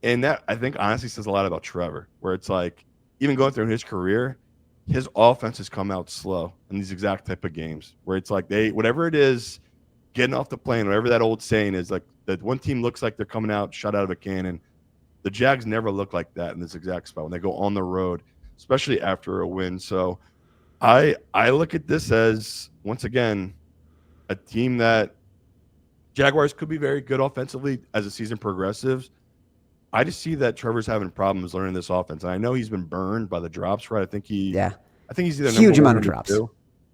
and that I think honestly says a lot about Trevor. Where it's like even going through his career, his offense has come out slow in these exact type of games where it's like whatever it is, getting off the plane, whatever that old saying is, like that one team looks like they're coming out shot out of a cannon. The Jags never look like that in this exact spot when they go on the road, especially after a win. So I look at this as, once again, a team that Jaguars could be very good offensively as the season progresses. I just see that Trevor's having problems learning this offense. And I know he's been burned by the drops, right? I think he's either huge amount of drops.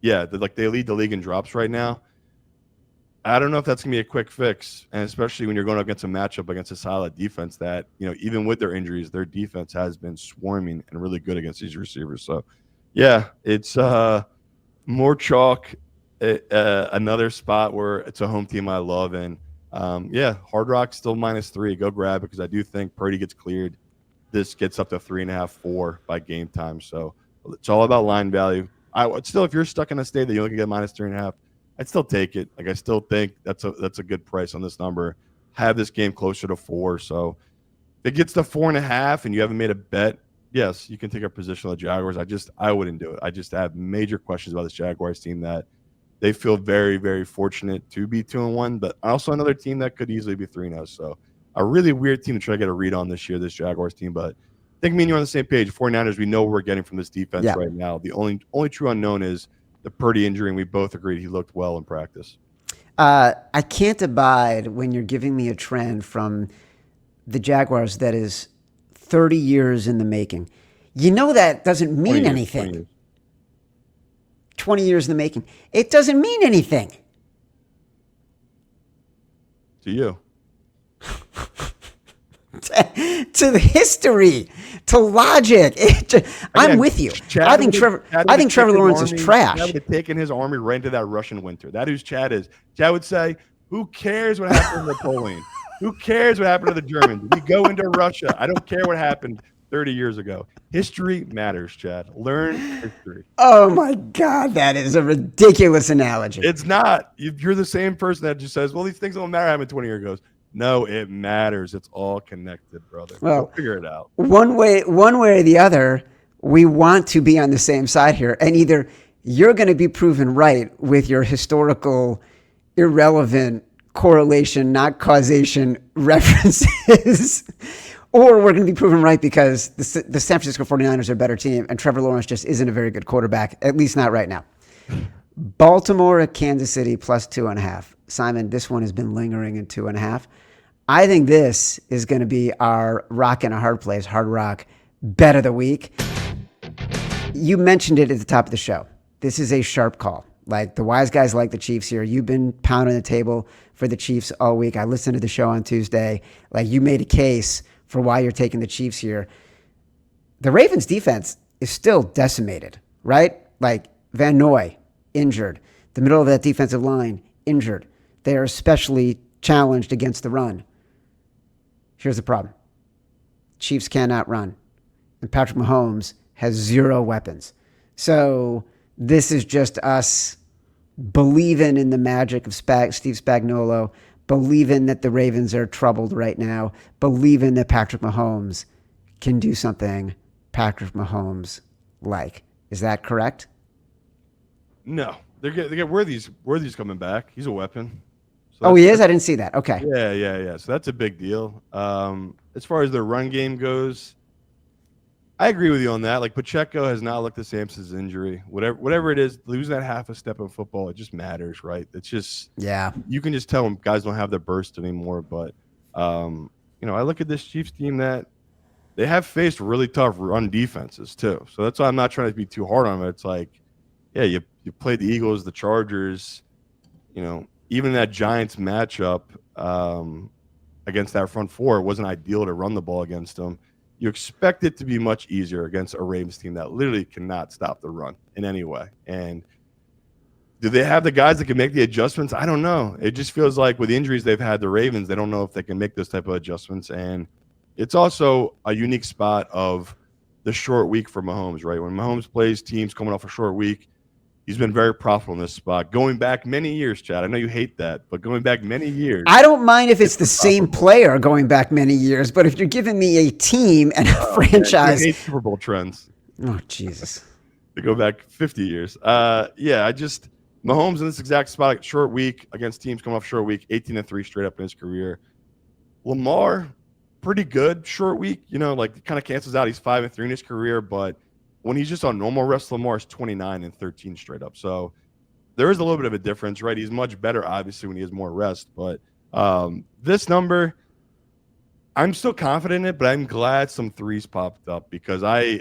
Yeah, they lead the league in drops right now. I don't know if that's going to be a quick fix, and especially when you're going up against a matchup against a solid defense that, even with their injuries, their defense has been swarming and really good against these receivers. So, yeah, it's more chalk, another spot where it's a home team I love. And, Hard Rock still -3. Go grab it because I do think Purdy gets cleared. This gets up to 3.5, 4 by game time. So it's all about line value. I would still, if you're stuck in a state that you only can get -3.5, I'd still take it. Like I still think that's a good price on this number. Have this game closer to 4. So if it gets to 4.5 and you haven't made a bet, yes, you can take a position on the Jaguars. I wouldn't do it. I just have major questions about this Jaguars team that they feel very, very fortunate to be 2-1, but also another team that could easily be 3-0. So a really weird team to try to get a read on this year, this Jaguars team. But I think me and you are on the same page. 49ers, we know what we're getting from this defense right now. The only true unknown is the Purdy injury, and we both agreed he looked well in practice. I can't abide when you're giving me a trend from the Jaguars that is 30 years in the making. That doesn't mean anything. 20 years in the making. It doesn't mean anything. To you. To the history, to logic. I'm with you. I think Trevor Lawrence is trash. Chad would have taken his army right into that Russian winter. That who's Chad is. Chad would say, who cares what happened to Napoleon? Who cares what happened to the Germans? We go into Russia. I don't care what happened 30 years ago. History matters, Chad. Learn history. Oh my God, that is a ridiculous analogy. It's not. You're the same person that just says, well, these things don't matter happened 20 years ago. No, it matters. It's all connected, brother. Well, Go figure it out. One way or the other, we want to be on the same side here. And either you're going to be proven right with your historical, irrelevant correlation, not causation references, or we're going to be proven right because the San Francisco 49ers are a better team and Trevor Lawrence just isn't a very good quarterback, at least not right now. Baltimore at Kansas City plus 2.5. Simon, this one has been lingering in 2.5. I think this is going to be our rock and a hard place, Hard Rock bet of the week. You mentioned it at the top of the show. This is a sharp call. Like, the wise guys like the Chiefs here. You've been pounding the table for the Chiefs all week. I listened to the show on Tuesday. Like, you made a case for why you're taking the Chiefs here. The Ravens defense is still decimated, right? Like, Van Noy, injured. The middle of that defensive line, injured. They are especially challenged against the run. Here's the problem. Chiefs cannot run. And Patrick Mahomes has zero weapons. So this is just us believing in the magic of Steve Spagnuolo, believing that the Ravens are troubled right now, believing that Patrick Mahomes can do something Patrick Mahomes like. Is that correct? No. They get Worthy's coming back. He's a weapon. So he is? I didn't see that. Okay. Yeah. So that's a big deal. As far as their run game goes, I agree with you on that. Like, Pacheco has not looked the same since his injury. Whatever it is, losing that half a step in football, it just matters, right? It's just you can just tell when guys don't have the burst anymore. But I look at this Chiefs team that they have faced really tough run defenses too. So that's why I'm not trying to be too hard on them. It's like, yeah, you played the Eagles, the Chargers, even that Giants matchup against that front four, it wasn't ideal to run the ball against them. You expect it to be much easier against a Ravens team that literally cannot stop the run in any way. And do they have the guys that can make the adjustments? I don't know. It just feels like with the injuries they've had, the Ravens, they don't know if they can make those type of adjustments. And it's also a unique spot of the short week for Mahomes, right? When Mahomes plays teams coming off a short week, he's been very profitable in this spot. Going back many years, Chad. I know you hate that, but going back many years. I don't mind if it's the same player going back many years, but if you're giving me a team and a franchise. I hate Super Bowl trends. Oh, Jesus. They go back 50 years. Mahomes in this exact spot, short week against teams coming off short week, 18-3 straight up in his career. Lamar, pretty good short week. Kind of cancels out. He's 5-3 in his career, but when he's just on normal rest, Lamar is 29-13 straight up. So there is a little bit of a difference, right? He's much better, obviously, when he has more rest. But this number, I'm still confident in it, but I'm glad some threes popped up because I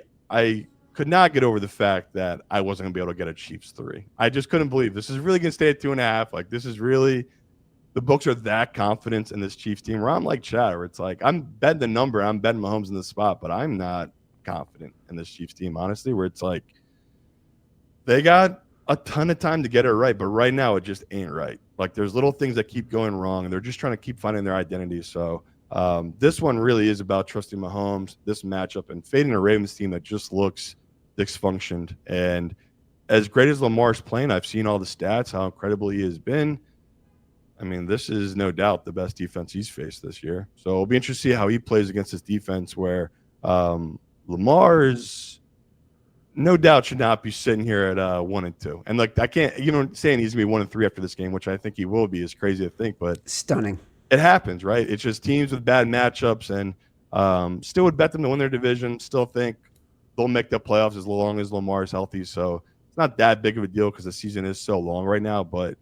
could not get over the fact that I wasn't going to be able to get a Chiefs 3. I just couldn't believe this is really going to stay at 2.5. Like, this is really – the books are that confident in this Chiefs team where I'm like Chad, where it's like I'm betting the number, I'm betting Mahomes in the spot, but I'm not confident in this Chiefs team, honestly, where it's like they got a ton of time to get it right, but right now it just ain't right. Like, there's little things that keep going wrong, and they're just trying to keep finding their identity. So this one really is about trusting Mahomes, this matchup, and fading a Ravens team that just looks dysfunctioned. And as great as Lamar's playing, I've seen all the stats, how incredible he has been. I mean, this is no doubt the best defense he's faced this year. So it'll be interesting to see how he plays against this defense where Lamar is no doubt should not be sitting here at 1-2. And like, I can't, saying he's going to be 1-3 after this game, which I think he will be, is crazy to think, but stunning. It happens, right? It's just teams with bad matchups, and still would bet them to win their division. Still think they'll make the playoffs as long as Lamar is healthy. So it's not that big of a deal because the season is so long right now. But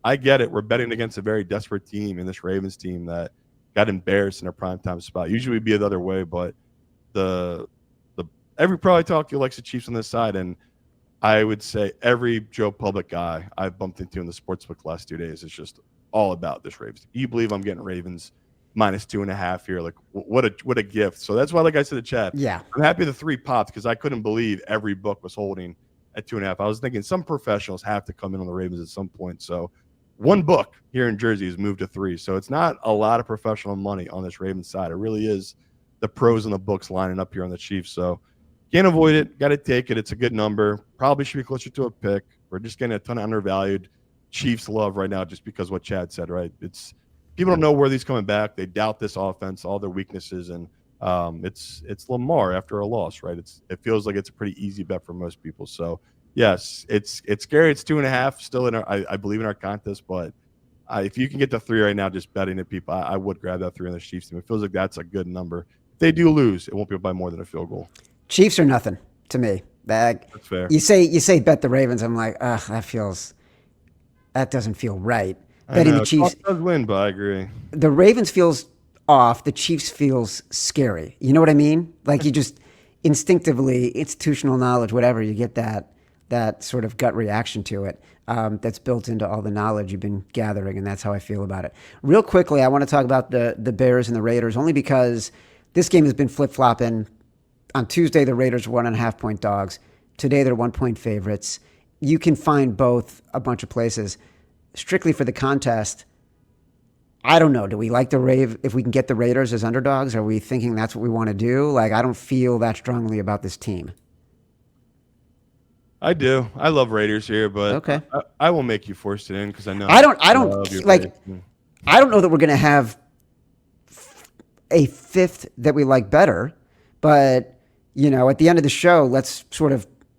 I get it. We're betting against a very desperate team in this Ravens team that got embarrassed in a primetime spot. Usually we'd be the other way, but every pro I talk to likes the Chiefs on this side, and I would say every Joe Public guy I've bumped into in the sportsbook the last 2 days is just all about this Ravens. You believe I'm getting Ravens -2.5 here? Like, what a gift. So that's why, like I said to Chad, I'm happy the 3 popped because I couldn't believe every book was holding at 2.5. I was thinking some professionals have to come in on the Ravens at some point. So one book here in Jersey has moved to 3. So it's not a lot of professional money on this Ravens side. It really is the pros and the books lining up here on the Chiefs. So can't avoid it. Got to take it. It's a good number. Probably should be closer to a pick. We're just getting a ton of undervalued Chiefs love right now just because what Chad said, right? It's people don't know where he's coming back. They doubt this offense, all their weaknesses, and it's Lamar after a loss, right? It feels like it's a pretty easy bet for most people. So yes, it's scary. It's 2.5 still in I believe in our contest, but if you can get the 3 right now, just betting it, people, I would grab that 3 on the Chiefs team. It feels like that's a good number. If they do lose, it won't be by more than a field goal. Chiefs are nothing to me. That's fair. You say bet the Ravens. I'm like, that doesn't feel right. Betting the Chiefs does win, but I agree. The Ravens feels off. The Chiefs feels scary. You know what I mean? Like you just instinctively, institutional knowledge, whatever, you get that sort of gut reaction to it. That's built into all the knowledge you've been gathering, and that's how I feel about it. Real quickly, I want to talk about the Bears and the Raiders, only because this game has been flip-flopping. On Tuesday, the Raiders were 1.5-point dogs. Today, they're 1-point favorites. You can find both a bunch of places. Strictly for the contest, I don't know. Do we like if we can get the Raiders as underdogs? Are we thinking that's what we want to do? Like, I don't feel that strongly about this team. I do. I love Raiders here, but okay. I will make you force it in because I know. I don't like. I don't know that we're going to have a fifth that we like better, but at the end of the show,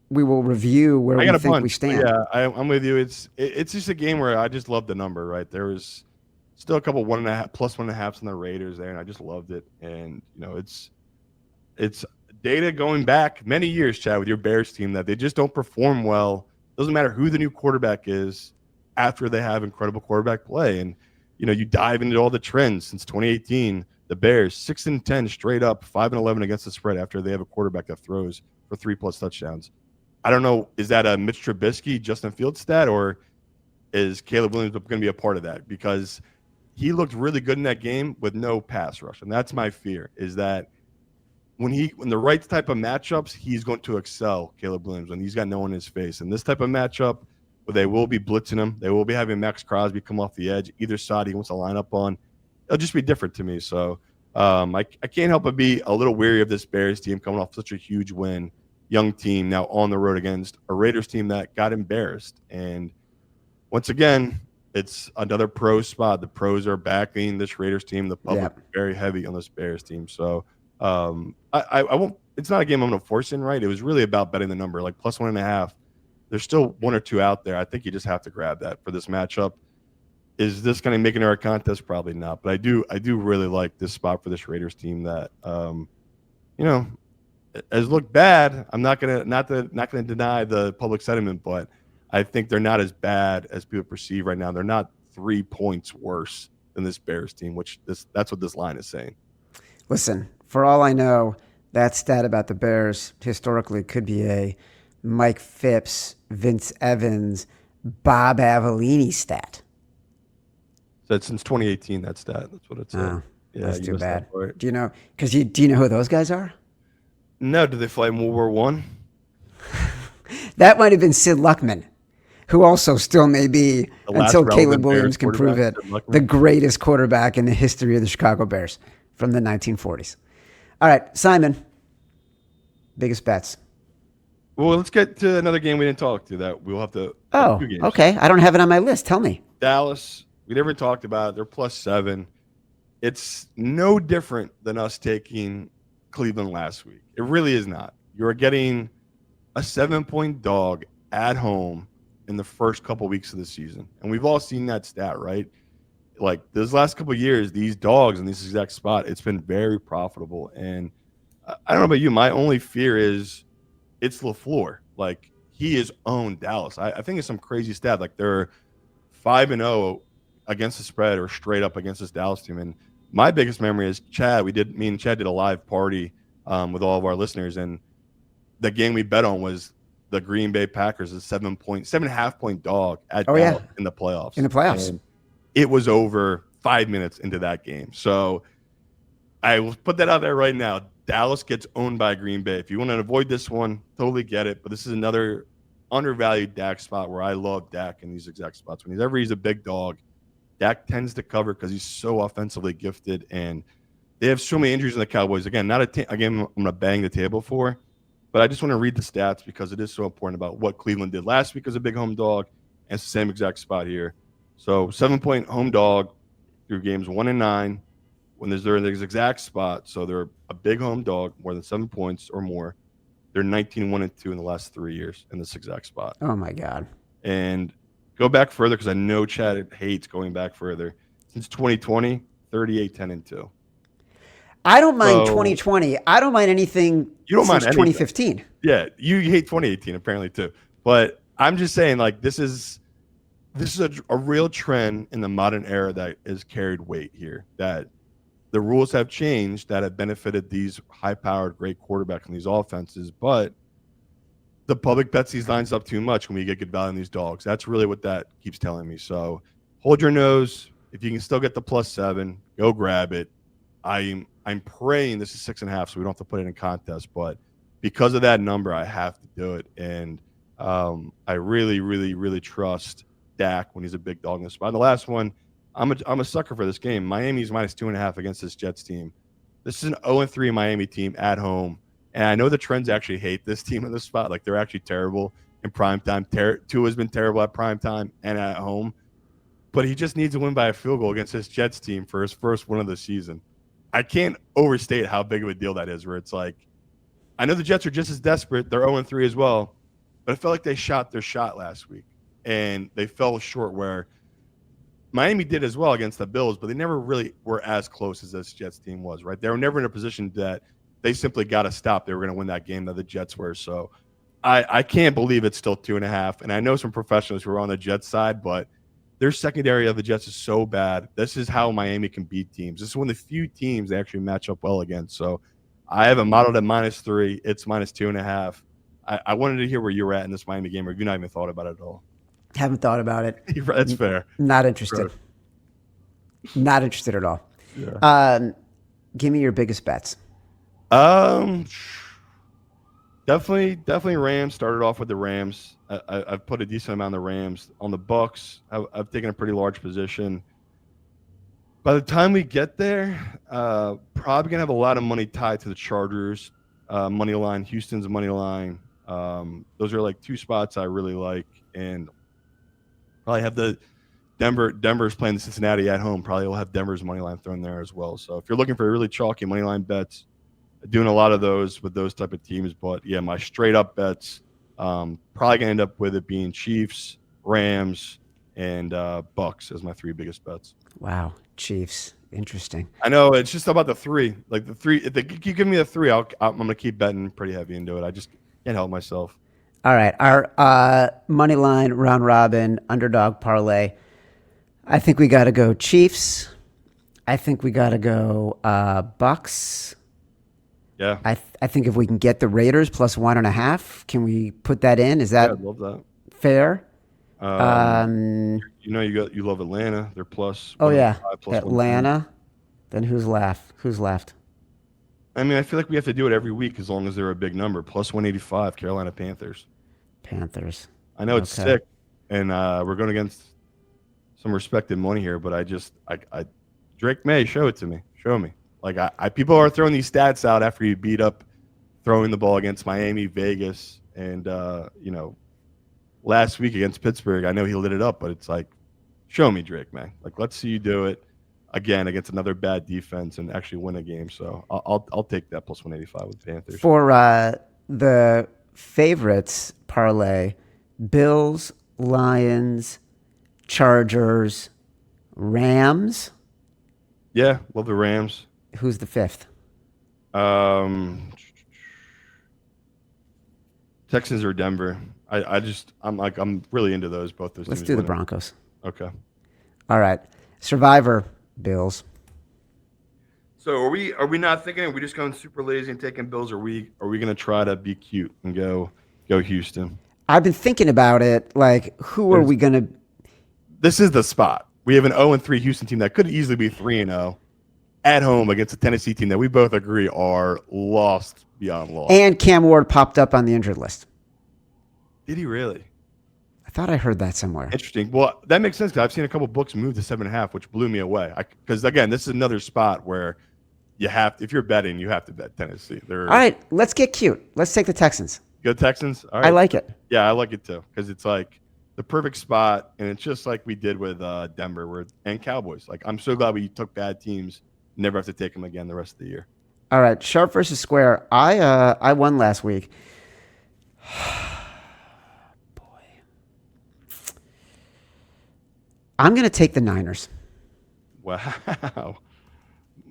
we will review where we think we stand. Yeah, I'm with you. It's just a game where I just love the number. Right, there was still a couple 1.5 plus 1.5s on the Raiders there, and I just loved it. And it's data going back many years, Chad, with your Bears team that they just don't perform well. Doesn't matter who the new quarterback is after they have incredible quarterback play. And you dive into all the trends since 2018. The Bears 6-10 straight up, 5-11 against the spread after they have a quarterback that throws for 3+ touchdowns. I don't know, is that a Mitch Trubisky, Justin Fields stat, or is Caleb Williams going to be a part of that? Because he looked really good in that game with no pass rush, and that's my fear, is that when the right type of matchups, he's going to excel, Caleb Williams, when he's got no one in his face. And this type of matchup, where they will be blitzing him, they will be having Max Crosby come off the edge, either side he wants to line up on. It'll just be different to me. So I can't help but be a little weary of this Bears team coming off such a huge win. Young team now on the road against a Raiders team that got embarrassed. And once again, it's another pro spot. The pros are backing this Raiders team. The public is very heavy on this Bears team. So I won't. It's not a game I'm going to force in, right? It was really about betting the number, like plus 1.5. There's still 1 or 2 out there. I think you just have to grab that for this matchup. Is this going to make it our contest? Probably not. But I do really like this spot for this Raiders team that has looked bad. I'm not gonna deny the public sentiment, but I think they're not as bad as people perceive right now. They're not 3 points worse than this Bears team, that's what this line is saying. Listen, for all I know, that stat about the Bears historically could be a Mike Phipps, Vince Evans, Bob Avellini stat. So that's since 2018, that stat. That's what it's. Oh, yeah, that's too bad. Do you know? Do you know who those guys are? No, did they fight in World War I? That might have been Sid Luckman, who also still may be, until Caleb Williams can prove it, the greatest quarterback in the history of the Chicago Bears from the 1940s. All right, Simon, biggest bets. Well, let's get to another game we didn't talk to that we'll have to. Oh, okay. I don't have it on my list. Tell me. Dallas, we never talked about it. They're +7. It's no different than us taking Cleveland last week. It really is not. You're getting a 7-point dog at home in the first couple weeks of the season. And we've all seen that stat, right? Like those last couple of years, these dogs in this exact spot, it's been very profitable. And I don't know about you, my only fear is it's LaFleur. Like he has owned Dallas. I think it's some crazy stat. Like they're 5-0 against the spread or straight up against this Dallas team. And my biggest memory is Chad. Me and Chad did a live party with all of our listeners, and the game we bet on was the Green Bay Packers, a 7.5 point dog at Dallas in the playoffs. And it was over 5 minutes into that game. So I will put that out there right now. Dallas gets owned by Green Bay. If you want to avoid this one, totally get it. But this is another undervalued Dak spot where I love Dak in these exact spots. Whenever he's a big dog, Dak tends to cover because he's so offensively gifted. And They have so many injuries in the Cowboys. Again, again, I'm going to bang the table for, but I just want to read the stats because it is so important about what Cleveland did last week as a big home dog, and it's the same exact spot here. So 7-point home dog through games 1 and 9 when they're in this exact spot. So they're a big home dog, more than 7 points or more. They're 19-1-2 in the last 3 years in this exact spot. Oh my God. And go back further because I know Chad hates going back further. Since 2020, 38-10-2. I don't mind 2020. I don't mind anything you don't since mind 2015. Yeah, you hate 2018 apparently too. But I'm just saying, like, this is a real trend in the modern era that is carried weight here. That the rules have changed that have benefited these high-powered, great quarterbacks in these offenses, but the public bets these lines up too much when we get good value in these dogs. That's really what that keeps telling me. So hold your nose. If you can still get the +7, go grab it. I'm praying this is 6.5, so we don't have to put it in contest. But because of that number, I have to do it. And I really, really, really trust Dak when he's a big dog in this spot. And the last one, I'm a sucker for this game. Miami's -2.5 against this Jets team. This is an 0-3 Miami team at home. And I know the Trends actually hate this team in this spot. Like, they're actually terrible in primetime. Tua's been terrible at primetime and at home. But he just needs to win by a field goal against this Jets team for his first win of the season. I can't overstate how big of a deal that is, where it's like, I know the Jets are just as desperate. They're 0-3 as well. But I felt like they shot their shot last week. And they fell short where Miami did as well against the Bills, but they never really were as close as this Jets team was, right? They were never in a position that they simply got to stop. They were going to win that game that the Jets were. So I can't believe it's still 2.5. And I know some professionals who are on the Jets side, but their secondary of the Jets is so bad. This is how Miami can beat teams. This is one of the few teams they actually match up well against. So I have it modeled at -3. It's -2.5. I wanted to hear where you were at in this Miami game, or you not even thought about it at all. Haven't thought about it. That's fair. Not interested. Not interested at all. Yeah. Give me your biggest bets. Definitely Rams. Started off with the Rams. I've put a decent amount of the Rams. On the Bucs, I've taken a pretty large position. By the time we get there, probably gonna have a lot of money tied to the Chargers money line, Houston's money line. Those are like two spots I really like, and probably have the Denver's playing the Cincinnati at home. Probably will have Denver's money line thrown there as well. So if you're looking for really chalky money line bets, doing a lot of those with those type of teams. But yeah, my straight up bets, probably gonna end up with it being Chiefs, Rams, and Bucs as my 3 biggest bets. Wow, Chiefs, interesting. I know it's just about the 3. Like the 3, if you give me the 3, I'm gonna keep betting pretty heavy into it. I just can't help myself. All right, our money line round robin underdog parlay. I think we got to go Chiefs. I think we got to go Bucs. Yeah. I think if we can get the Raiders +1.5, can we put that in? Is that I'd love that. fair? You love Atlanta. They're plus. Oh yeah, plus Atlanta. Then who's left? I mean, I feel like we have to do it every week as long as they're a big number. +185, Carolina Panthers. I know it's sick, and we're going against some respected money here, but I Drake May, show it to me. Show me. Like people are throwing these stats out after you beat up throwing the ball against Miami, Vegas, and last week against Pittsburgh. I know he lit it up, but it's like, show me, Drake May. Like, let's see you do it again against another bad defense and actually win a game. So I'll take that +185 with the Panthers. For the favorites parlay, Bills, Lions, Chargers, Rams. Yeah, love the Rams. Who's the 5th? Texans or Denver. I'm really into those, both those Let's teams do the winning. Broncos. Okay. All right. Survivor, Bills. So are we not thinking? Are we just going super lazy and taking Bills? Or are we going to try to be cute and go Houston? I've been thinking about it. Like, who are we going to? This is the spot. We have an 0-3 Houston team that could easily be 3-0 at home against a Tennessee team that we both agree are lost beyond lost. And Cam Ward popped up on the injured list. Did he really? I thought I heard that somewhere. Interesting. Well, that makes sense because I've seen a couple books move to 7.5, which blew me away. Because again, this is another spot where if you're betting, you have to bet Tennessee. They're All right, let's get cute. Let's take the Texans. good Texans. All right. I like it. Yeah, I like it too because it's like the perfect spot, and it's just like we did with Denver and Cowboys. Like I'm so glad we took bad teams, never have to take them again the rest of the year. All right, sharp versus square. I won last week. Boy, I'm gonna take the Niners. Wow.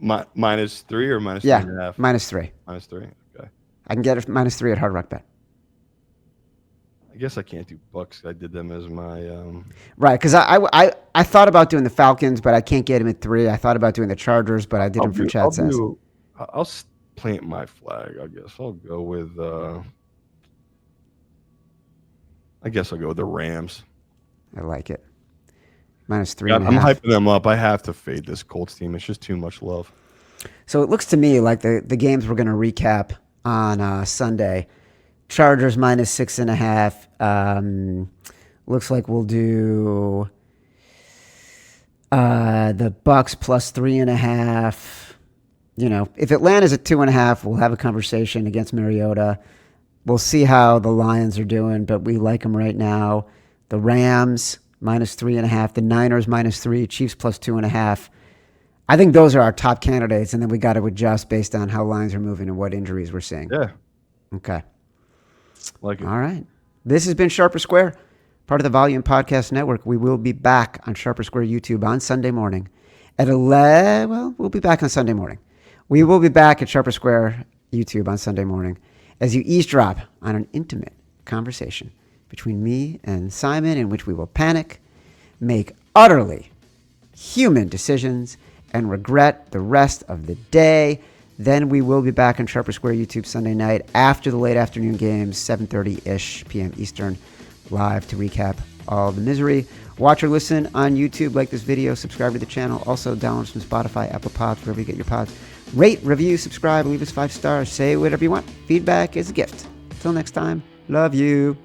-3 or minus Yeah, 3.5? -3. -3. Okay. I can get it -3 at Hard Rock Bet. I guess I can't do Bucks. I did them as my. Right, because I thought about doing the Falcons, but I can't get them at 3. I thought about doing the Chargers, but I did them for Chad says. I'll plant my flag. I guess I'll go with. I guess I'll go with the Rams. I like it. -3.5. Yeah, I'm hyping them up. I have to fade this Colts team. It's just too much love. So it looks to me like the games we're going to recap on Sunday. Chargers -6.5. Looks like we'll do the Bucks +3.5. You know, if Atlanta's at 2.5, we'll have a conversation against Mariota. We'll see how the Lions are doing, but we like them right now. The Rams -3.5. The Niners -3. Chiefs +2.5. I think those are our top candidates, and then we got to adjust based on how lines are moving and what injuries we're seeing. Yeah. Okay. Like it. All right. This has been Sharper Square, part of the Volume Podcast Network. We will be back on Sharper Square YouTube on Sunday morning at 11. Well, we'll be back on Sunday morning. We will be back at Sharper Square YouTube on Sunday morning as you eavesdrop on an intimate conversation between me and Simon, in which we will panic, make utterly human decisions, and regret the rest of the day. Then we will be back on Sharper Square YouTube Sunday night after the late afternoon games, 7:30-ish p.m. Eastern, live to recap all the misery. Watch or listen on YouTube, like this video, subscribe to the channel. Also download from Spotify, Apple Pods, wherever you get your pods. Rate, review, subscribe, leave us 5 stars, say whatever you want. Feedback is a gift. Until next time, love you.